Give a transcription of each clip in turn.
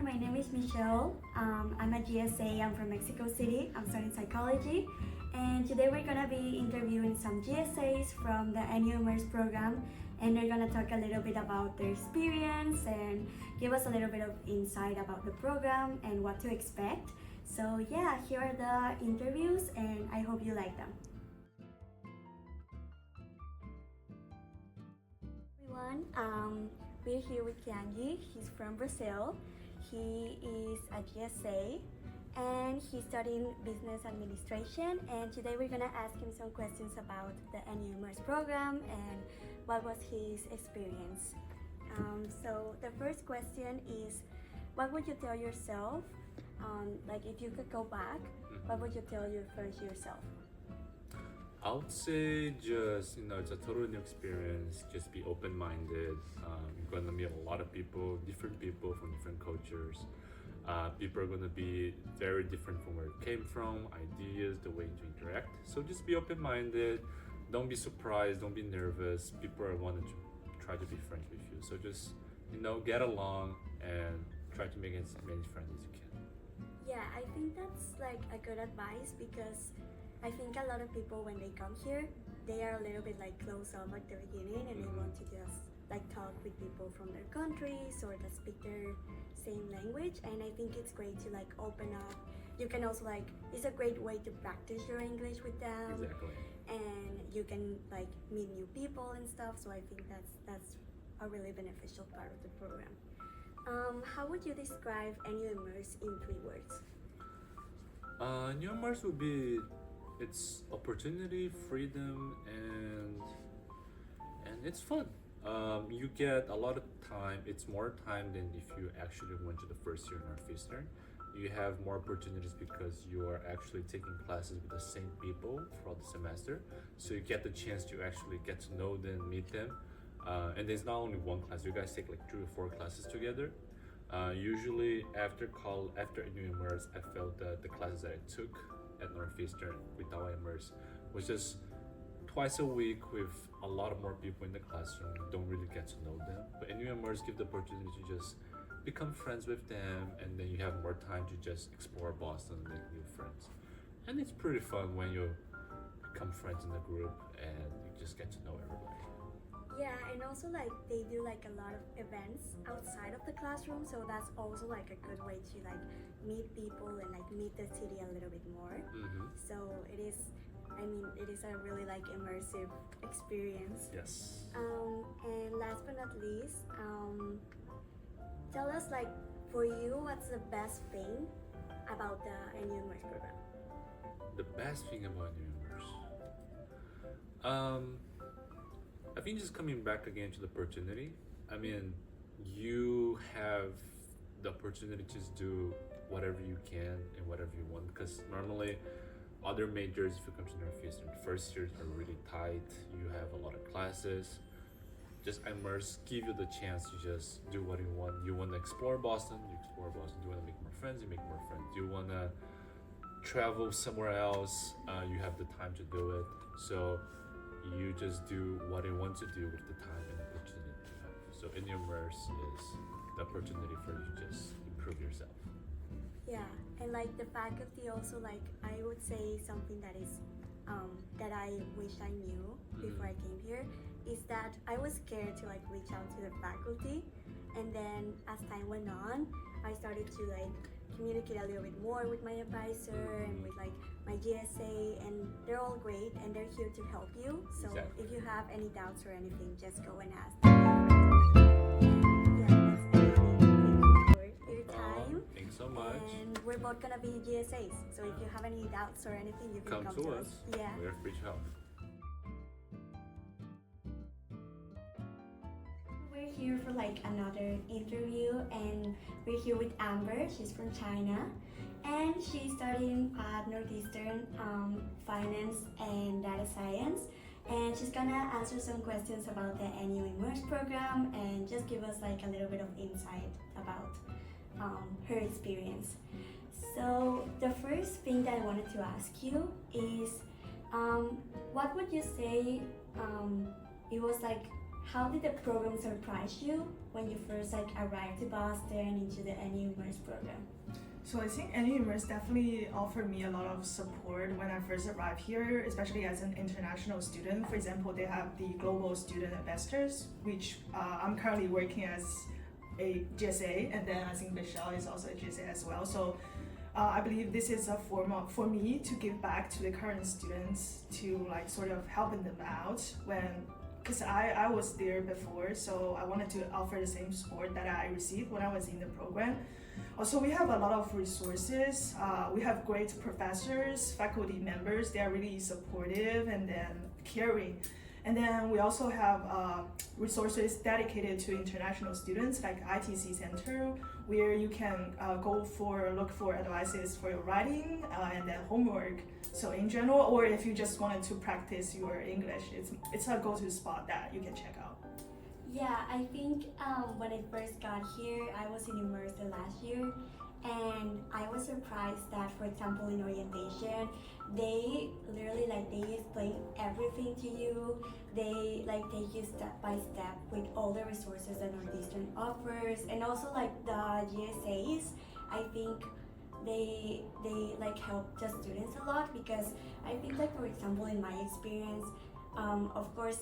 my name is Michelle. I'm a GSA. I'm from Mexico City. I'm studying psychology. And today we're gonna be interviewing some GSAs from the Immerse program, and they're gonna talk a little bit about their experience and give us a little bit of insight about the program and what to expect. So yeah, here are the interviews, and I hope you like them. Everyone, we're here with Tiangi. He's from Brazil. He is a GSA and he's studying business administration, and today we're gonna ask him some questions about the Immerse program and what was his experience. So the first question is, what would you tell yourself, like if you could go back, what would you tell your first yourself? I would say just, it's a total new experience. Just be open-minded. You're going to meet a lot of people, different people from different cultures. People are going to be very different from where you came from, ideas, the way to interact. So just be open-minded. Don't be surprised. Don't be nervous. People are wanting to try to be friends with you. So just, get along and try to make as many friends as you can. Yeah, I think that's like a good advice, because I think a lot of people when they come here, they are a little bit like closed off at the beginning, and they want to just like talk with people from their countries or that speak their same language. And I think it's great to like open up. You can also like, it's a great way to practice your English with them. Exactly. And you can like meet new people and stuff. So I think that's a really beneficial part of the program. How would you describe Immerse in 3 words? New Immerse would be it's opportunity, freedom, and it's fun. You get a lot of time. It's more time than if you actually went to the first year in Northeastern. You have more opportunities because you are actually taking classes with the same people throughout the semester. So you get the chance to actually get to know them, meet them. And there's not only one class. You guys take like 3 or 4 classes together. Usually after New Immerse, I felt that the classes that I took at Northeastern with our Immerse was just twice a week with a lot of more people in the classroom. You don't really get to know them, but in New Immerse give the opportunity to just become friends with them, and then you have more time to just explore Boston and make new friends. And it's pretty fun when you become friends in the group and you just get to know everybody. Yeah, and also like they do like a lot of events outside of the classroom, so that's also like a good way to like meet people and like meet the city a little bit more. So it is a really like immersive experience. Yes. And last but not least, tell us like for you, what's the best thing about the Immerse program? The best thing about New Immerse, I think just coming back again to the opportunity. I mean, you have the opportunity to just do whatever you can and whatever you want, because normally other majors, if you come to Northeastern, first years are really tight. You have a lot of classes. Just Immerse give you the chance to just do what you want. You want to explore Boston, you explore Boston. You want to make more friends, you make more friends. You want to travel somewhere else, you have the time to do it. So you just do what you want to do with the time and opportunity you have. So in Immerse is the opportunity for you to just improve yourself. Yeah, and like the faculty also, like I would say something that is that I wish I knew before I came here is that I was scared to like reach out to the faculty, and then as time went on, I started to like communicate a little bit more with my advisor and with like my GSA, and they're all great and they're here to help you. So Exactly. if you have any doubts or anything, just go and ask them. And yeah, that's everything. Thank you for your time. Thanks so much. And we're both gonna be GSAs, so if you have any doubts or anything, you can Come come to us. Yeah. We're free to help. We're here for like another interview, and we're here with Amber. She's from China, and she's studying at Northeastern Finance and Data Science, and she's gonna answer some questions about the Immerse program and just give us like a little bit of insight about her experience. So the first thing that I wanted to ask you is, what would you say it was like how did the program surprise you when you first like arrived to Boston into the Immerse program? So I think Immerse definitely offered me a lot of support when I first arrived here, especially as an international student. For example, they have the Global Student Ambassadors, which I'm currently working as a GSA, and then I think Michelle is also a GSA as well. So I believe this is a form of, for me to give back to the current students, to like sort of helping them out because I was there before, so I wanted to offer the same support that I received when I was in the program. Also, we have a lot of resources. We have great professors, faculty members. They are really supportive and then caring. And then we also have resources dedicated to international students, like ITC Center, where you can look for advices for your writing and then homework. So in general, or if you just wanted to practice your English, it's a go-to spot that you can check out. Yeah, I think when I first got here, I was in Immerse the last year, and I was surprised that, for example, in orientation, they literally they explain everything to you. They take you step by step with all the resources that Northeastern offers, and also like the GSAs. I think they help the students a lot, because I think for example in my experience, of course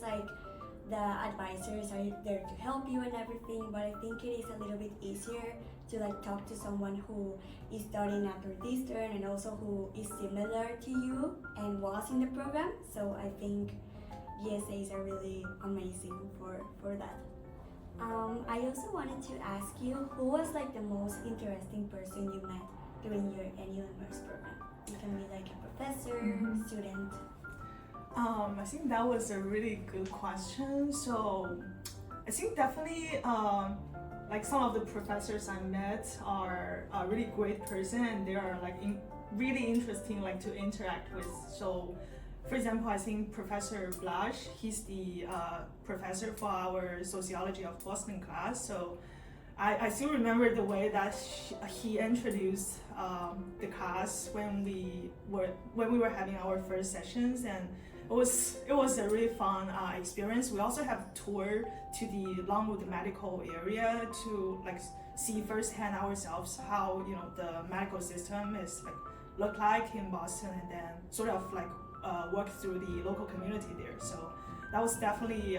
the advisors are there to help you and everything, but I think it is a little bit easier to talk to someone who is studying at Northeastern and also who is similar to you and was in the program. So I think GSAs are really amazing for that. I also wanted to ask you, who was the most interesting person you met during your annual Immerse program? You can be a professor, student. I think that was a really good question. So I think definitely some of the professors I met are a really great person, and they are really interesting to interact with. So for example, I think Professor Blash, he's the professor for our Sociology of Boston class. So I still remember the way that he introduced the class when we were having our first sessions, and it was a really fun experience. We also have a tour to the Longwood Medical area to see firsthand ourselves how the medical system is look like in Boston, and then sort of work through the local community there. So that was definitely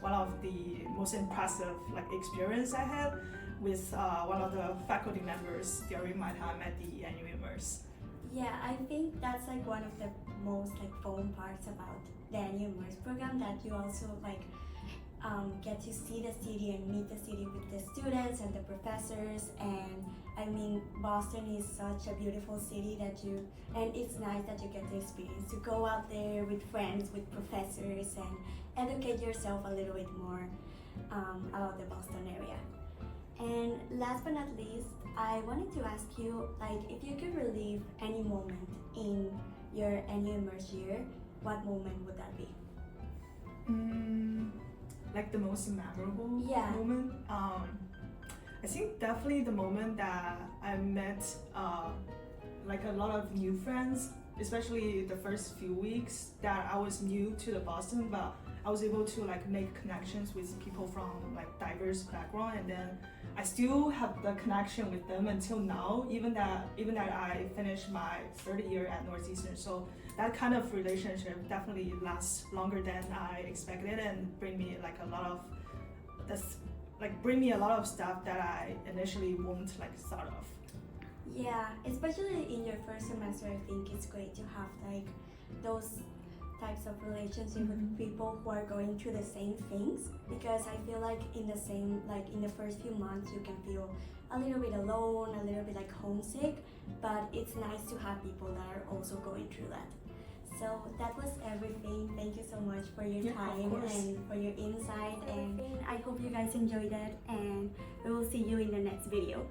one of the most impressive experience I had with one of the faculty members during my time at the annual Immerse. Yeah, I think that's one of the most fun parts about the annual Immerse program, that you also get to see the city and meet the city with the students and the professors. And I mean, Boston is such a beautiful city and it's nice that you get the experience to go out there with friends, with professors, and educate yourself a little bit more about the Boston area. And last but not least, I wanted to ask you, if you could relive any moment in your annual Immerse year, what moment would that be? The most memorable Yeah. moment? I think definitely the moment that I met a lot of new friends, especially the first few weeks that I was new to the Boston, but I was able to make connections with people from diverse background, and then I still have the connection with them until now, even that I finished my third year at Northeastern. So that kind of relationship definitely lasts longer than I expected, and bring me a lot of stuff that I initially won't thought of. Yeah, especially in your first semester, I think it's great to have those types of relationship with people who are going through the same things, because I feel in the first few months you can feel a little bit alone, a little bit homesick, but it's nice to have people that are also going through that. So that was everything. Thank you so much for your time and for your insight, and I hope you guys enjoyed it, and we will see you in the next video.